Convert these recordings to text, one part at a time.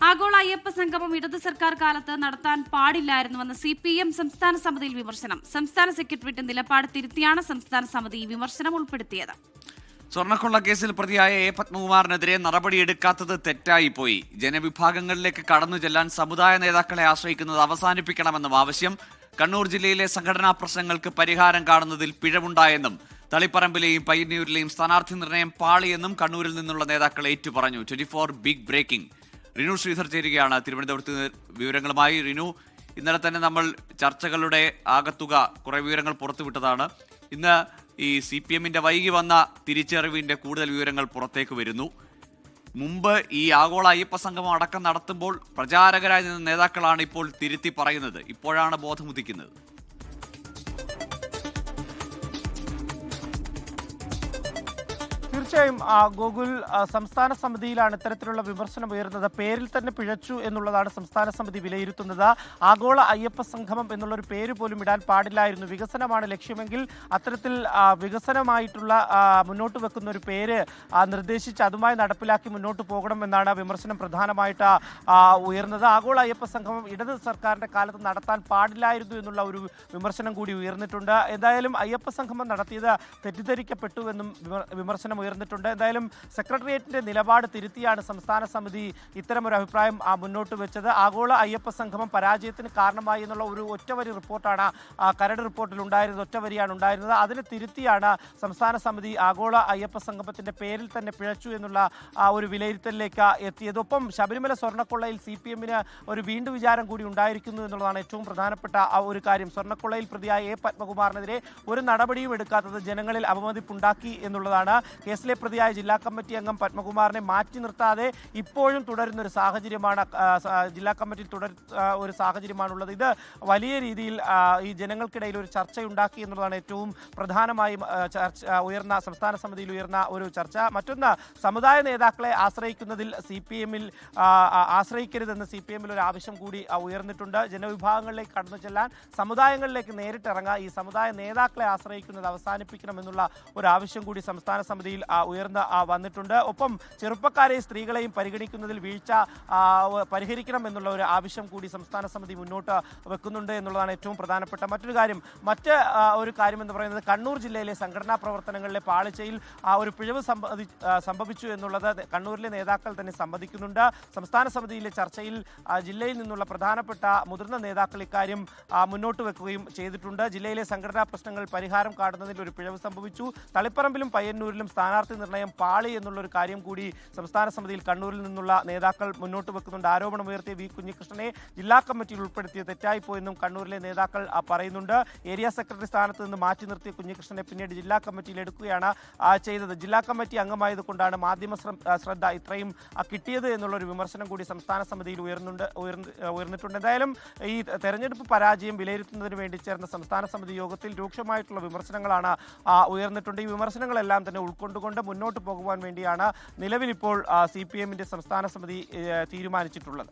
ആഗോള അയ്യപ്പ സംഗമം ഇടത് സർക്കാർ കാലത്ത് നടത്താൻ പാടില്ലായിരുന്നുവെന്ന് CPM സംസ്ഥാന സമിതിയിൽ വിമർശനം. സംസ്ഥാന സെക്രട്ടേറിയറ്റ് നിലപാട് തിരുത്തിയാണ് സംസ്ഥാന സമിതി വിമർശനം ഉൾപ്പെടുത്തിയത്. സ്വർണ്ണക്കൊള്ള കേസിൽ പ്രതിയായ എ പത്മകുമാറിനെതിരെ നടപടിയെടുക്കാത്തത് തെറ്റായിപ്പോയി. ജനവിഭാഗങ്ങളിലേക്ക് കടന്നു ചെല്ലാൻ സമുദായ നേതാക്കളെ ആശ്രയിക്കുന്നത് അവസാനിപ്പിക്കണമെന്നും ആവശ്യം. കണ്ണൂർ ജില്ലയിലെ സംഘടനാ പ്രശ്നങ്ങൾക്ക് പരിഹാരം കാണുന്നതിൽ പിഴവുണ്ടായെന്നും തളിപ്പറമ്പിലെയും പയ്യന്നൂരിലെയും സ്ഥാനാർത്ഥി നിർണയം പാളിയെന്നും കണ്ണൂരിൽ നിന്നുള്ള നേതാക്കൾ ഏറ്റുപറഞ്ഞു. 24 ബിഗ് ബ്രേക്കിംഗ്. റിനു ശ്രീധർ ചേരുകയാണ് തിരുവനന്തപുരത്ത് വിവരങ്ങളുമായി. റിനു, ഇന്നലെ തന്നെ നമ്മൾ ചർച്ചകളുടെ ആകത്തുക കുറെ വിവരങ്ങൾ പുറത്തുവിട്ടതാണ്. ഇന്ന് ഈ CPM-ന്റെ വൈകി വന്ന തിരിച്ചറിവിന്റെ കൂടുതൽ വിവരങ്ങൾ പുറത്തേക്ക് വരുന്നു. മുമ്പ് ഈ ആഗോള അയ്യപ്പ സംഗമം അടക്കം നടത്തുമ്പോൾ പ്രചാരകരായ നേതാക്കളാണ് ഇപ്പോൾ തിരുത്തി പറയുന്നത്. ഇപ്പോഴാണ് ബോധമുദിക്കുന്നത്. തീർച്ചയായും ഗോകുൽ, സംസ്ഥാന സമിതിയിലാണ് ഇത്തരത്തിലുള്ള വിമർശനം ഉയർന്നത്. പേരിൽ തന്നെ പിഴച്ചു എന്നുള്ളതാണ് സംസ്ഥാന സമിതി വിലയിരുത്തുന്നത്. ആഗോള അയ്യപ്പ സംഗമം എന്നുള്ളൊരു പേര് പോലും ഇടാൻ പാടില്ലായിരുന്നു. വികസനമാണ് ലക്ഷ്യമെങ്കിൽ അത്തരത്തിൽ വികസനമായിട്ടുള്ള മുന്നോട്ട് വെക്കുന്ന ഒരു പേര് നിർദ്ദേശിച്ച് അതുമായി നടപ്പിലാക്കി മുന്നോട്ട് പോകണം എന്നാണ് വിമർശനം പ്രധാനമായിട്ട് ഉയർന്നത്. ആഗോള അയ്യപ്പ സംഗമം ഇടത് സർക്കാരിന്റെ കാലത്ത് നടത്താൻ പാടില്ലായിരുന്നു എന്നുള്ള ഒരു വിമർശനം കൂടി ഉയർന്നിട്ടുണ്ട്. എന്തായാലും അയ്യപ്പ സംഗമം നടത്തിയത് തെറ്റിദ്ധരിക്കപ്പെട്ടുവെന്നും വിമർശനം ഉയർന്നിട്ടുണ്ട്. എന്തായാലും സെക്രട്ടേറിയറ്റിന്റെ നിലപാട് തിരുത്തിയാണ് സംസ്ഥാന സമിതി ഇത്തരമൊരു അഭിപ്രായം മുന്നോട്ട് വെച്ചത്. ആഗോള അയ്യപ്പ സംഗമം പരാജയത്തിന് കാരണമായി എന്നുള്ള ഒരു ഒറ്റവരി റിപ്പോർട്ടാണ് കരട് റിപ്പോർട്ടിൽ ഉണ്ടായിരുന്നത്. ഒറ്റവരിയാണ് ഉണ്ടായിരുന്നത്. അതിനെ തിരുത്തിയാണ് സംസ്ഥാന സമിതി ആഗോള അയ്യപ്പ സംഗമത്തിന്റെ പേരിൽ തന്നെ പിഴച്ചു എന്നുള്ള ഒരു വിലയിരുത്തലിലേക്ക് എത്തിയത്. ഒപ്പം ശബരിമല സ്വർണ്ണക്കൊള്ളയിൽ CPM-ന് ഒരു വീണ്ടും വിചാരം കൂടി ഉണ്ടായിരിക്കുന്നു എന്നുള്ളതാണ് ഏറ്റവും പ്രധാനപ്പെട്ട ഒരു കാര്യം. സ്വർണ്ണക്കൊള്ളയിൽ പ്രതിയായ എ പത്മകുമാറിനെതിരെ ഒരു നടപടിയും എടുക്കാത്തത് ജനങ്ങളിൽ അവമതിപ്പുണ്ടാക്കി എന്നുള്ളതാണ്. കേസിലെ പ്രതിയായ ജില്ലാ കമ്മിറ്റി അംഗം പത്മകുമാറിനെ മാറ്റി നിർത്താതെ ഇപ്പോഴും തുടരുന്ന ഒരു സാഹചര്യമാണ്, ജില്ലാ കമ്മിറ്റി ഒരു സാഹചര്യമാണുള്ളത്. ഇത് വലിയ രീതിയിൽ ഈ ജനങ്ങൾക്കിടയിൽ ഒരു ചർച്ചയുണ്ടാക്കി എന്നുള്ളതാണ് ഏറ്റവും പ്രധാനമായും ഉയർന്ന സംസ്ഥാന സമിതിയിൽ ഉയർന്ന ഒരു ചർച്ച. മറ്റൊന്ന്, സമുദായ നേതാക്കളെ ആശ്രയിക്കുന്നതിൽ CPM-ൽ ആശ്രയിക്കരുതെന്ന് CPM-ൽ ഒരു ആവശ്യം കൂടി ഉയർന്നിട്ടുണ്ട്. ജനവിഭാഗങ്ങളിലേക്ക് കടന്നു ചെല്ലാൻ സമുദായങ്ങളിലേക്ക് നേരിട്ടിറങ്ങുക, ഈ സമുദായ നേതാക്കളെ ആശ്രയിക്കുന്നത് അവസാനിപ്പിക്കണമെന്നുള്ള ഒരു ആവശ്യം കൂടി സംസ്ഥാന സമിതിയിൽ ഉയർന്ന് വന്നിട്ടുണ്ട്. ഒപ്പം ചെറുപ്പക്കാരെയും സ്ത്രീകളെയും പരിഗണിക്കുന്നതിൽ വീഴ്ച പരിഹരിക്കണം എന്നുള്ള ഒരു ആവശ്യം കൂടി സംസ്ഥാന സമിതി മുന്നോട്ട് വെക്കുന്നുണ്ട് എന്നുള്ളതാണ് ഏറ്റവും പ്രധാനപ്പെട്ട മറ്റൊരു കാര്യം. ഒരു കാര്യം എന്ന് പറയുന്നത് കണ്ണൂർ ജില്ലയിലെ സംഘടനാ പ്രവർത്തനങ്ങളിലെ പാളിച്ചയിൽ ഒരു പിഴവ് സംഭവിച്ചു എന്നുള്ളത് കണ്ണൂരിലെ നേതാക്കൾ തന്നെ സമ്മതിക്കുന്നുണ്ട്. സംസ്ഥാന സമിതിയിലെ ചർച്ചയിൽ ജില്ലയിൽ നിന്നുള്ള പ്രധാനപ്പെട്ട മുതിർന്ന നേതാക്കൾ ഇക്കാര്യം മുന്നോട്ട് വെക്കുകയും ചെയ്തിട്ടുണ്ട്. ജില്ലയിലെ സംഘടനാ പ്രശ്നങ്ങൾ പരിഹാരം കാണുന്നതിൽ ഒരു പിഴവ് സംഭവിച്ചു. തളിപ്പറമ്പിലും പയ്യന്നൂരിലും സ്ഥാനാർത്ഥി നിർണയം പാളി എന്നുള്ളൊരു കാര്യം കൂടി സംസ്ഥാന സമിതിയിൽ കണ്ണൂരിൽ നിന്നുള്ള നേതാക്കൾ മുന്നോട്ട് വെക്കുന്നുണ്ട്. ആരോപണമുയർത്തിയ വി കുഞ്ഞികൃഷ്ണനെ ജില്ലാ കമ്മിറ്റിയിൽ ഉൾപ്പെടുത്തിയ തെറ്റായിപ്പോയെന്നും കണ്ണൂരിലെ നേതാക്കൾ പറയുന്നുണ്ട്. ഏരിയ സെക്രട്ടറി സ്ഥാനത്ത് നിന്ന് മാറ്റി നിർത്തിയ കുഞ്ഞികൃഷ്ണനെ പിന്നീട് ജില്ലാ കമ്മിറ്റിയിൽ എടുക്കുകയാണ് ചെയ്തത്. ജില്ലാ കമ്മിറ്റി അംഗമായതുകൊണ്ടാണ് മാധ്യമ ശ്രദ്ധ ഇത്രയും കിട്ടിയത് എന്നുള്ളൊരു വിമർശനം കൂടി സംസ്ഥാന സമിതിയിൽ ഉയർന്നിട്ടുണ്ട്. എന്തായാലും ഈ തെരഞ്ഞെടുപ്പ് പരാജയം വിലയിരുത്തുന്നതിന് വേണ്ടി ചേർന്ന സംസ്ഥാന സമിതി യോഗത്തിൽ രൂക്ഷമായിട്ടുള്ള വിമർശനങ്ങളാണ് ഉയർന്നിട്ടുണ്ട്. ഈ വിമർശനങ്ങളെല്ലാം തന്നെ ഉൾക്കൊണ്ടുകൊണ്ട് മുന്നോട്ട് പോകുവാൻ വേണ്ടിയാണ് നിലവിലിപ്പോൾ CPM-ന്റെ സംസ്ഥാന സമിതി തീരുമാനിച്ചിട്ടുള്ളത്.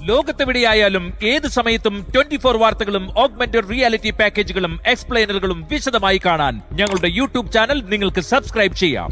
ലോകത്തെവിടെയായാലും ഏത് സമയത്തും 24 വാർത്തകളും ഓഗ്മെന്റഡ് റിയാലിറ്റി പാക്കേജുകളും എക്സ്പ്ലെയിനറുകളും വിശദമായി കാണാൻ ഞങ്ങളുടെ YouTube ചാനൽ നിങ്ങൾക്ക് സബ്സ്ക്രൈബ് ചെയ്യാം.